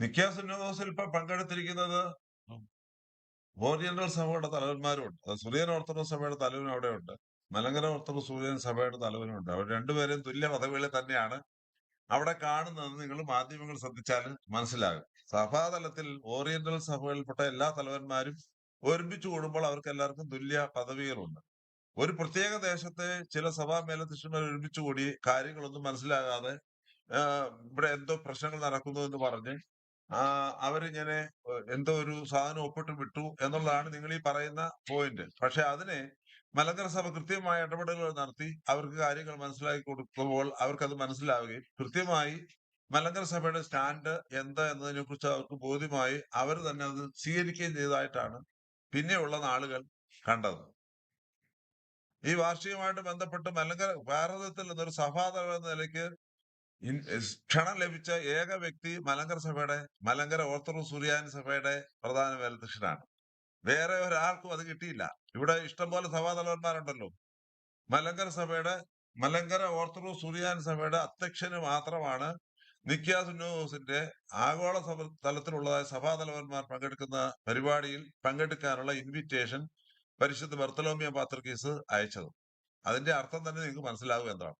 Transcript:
നിക്കാ സുന്നഹോസിൽ ഇപ്പൊ പങ്കെടുത്തിരിക്കുന്നത് ഓറിയന്റൽ സഭയുടെ തലവന്മാരുണ്ട്. സുറിയൻ ഓർത്തഡോക്സ് സഭയുടെ തലവനും അവിടെയുണ്ട്. മലങ്കര ഓർത്തഡോക്സ് സുറിയൻ സഭയുടെ തലവനുണ്ട്. അവർ രണ്ടുപേരും തുല്യ പദവികളിൽ തന്നെയാണ് അവിടെ കാണുന്നത്. നിങ്ങൾ മാധ്യമങ്ങൾ ശ്രദ്ധിച്ചാൽ മനസ്സിലാകും. സഭാതലത്തിൽ ഓറിയന്റൽ സഭകളിൽപ്പെട്ട എല്ലാ തലവന്മാരും ഒരുമിച്ച് കൂടുമ്പോൾ അവർക്ക് എല്ലാവർക്കും തുല്യ പദവികളുണ്ട്. ഒരു പ്രത്യേക ദേശത്തെ ചില സഭാ മേലധ്യക്ഷന്മാർ ഒരുമിച്ച് കൂടി കാര്യങ്ങളൊന്നും മനസ്സിലാകാതെ ഇവിടെ എന്തോ പ്രശ്നങ്ങൾ നടക്കുന്നു എന്ന് പറഞ്ഞ് അവരിങ്ങനെ എന്തോ ഒരു സാധനം ഒപ്പിട്ട് വിട്ടു എന്നുള്ളതാണ് നിങ്ങൾ ഈ പറയുന്ന പോയിന്റ്. പക്ഷെ അതിനെ മലങ്കര സഭ കൃത്യമായ ഇടപെടലുകൾ നടത്തി അവർക്ക് കാര്യങ്ങൾ മനസ്സിലാക്കി കൊടുക്കുമ്പോൾ അവർക്കത് മനസ്സിലാവുകയും കൃത്യമായി മലങ്കര സഭയുടെ സ്റ്റാൻഡ് എന്താ എന്നതിനെ കുറിച്ച് അവർക്ക് ബോധ്യമായി അവർ തന്നെ അത് സ്വീകരിക്കുകയും ചെയ്തതായിട്ടാണ് പിന്നെയുള്ള നാളുകൾ കണ്ടത്. ഈ വാർഷികമായിട്ട് ബന്ധപ്പെട്ട് മലങ്കര ഭാരതത്തിൽ നിന്നൊരു സഭാതലം എന്ന നിലയ്ക്ക് ക്ഷണം ലഭിച്ച ഏക വ്യക്തി മലങ്കര ഓർത്തഡോക്സ് സുറിയാനി സഭയുടെ പ്രധാന മേലധ്യക്ഷനാണ്. വേറെ ഒരാൾക്കും അത് കിട്ടിയില്ല. ഇവിടെ ഇഷ്ടംപോലെ സഭാതലവന്മാരുണ്ടല്ലോ. മലങ്കര ഓർത്തഡോക്സ് സുറിയാനി സഭയുടെ അധ്യക്ഷന് മാത്രമാണ് നിക്കാ സുന്നഹോസിന്റെ ആഗോള തലത്തിലുള്ളതായ സഭാതലവന്മാർ പങ്കെടുക്കുന്ന പരിപാടിയിൽ പങ്കെടുക്കാനുള്ള ഇൻവിറ്റേഷൻ പരിശുദ്ധ ബർത്തലോമ്യ പാത്രിക്കീസ് അയച്ചത്. അതിന്റെ അർത്ഥം തന്നെ നിങ്ങൾക്ക് മനസ്സിലാവും എന്താണ്.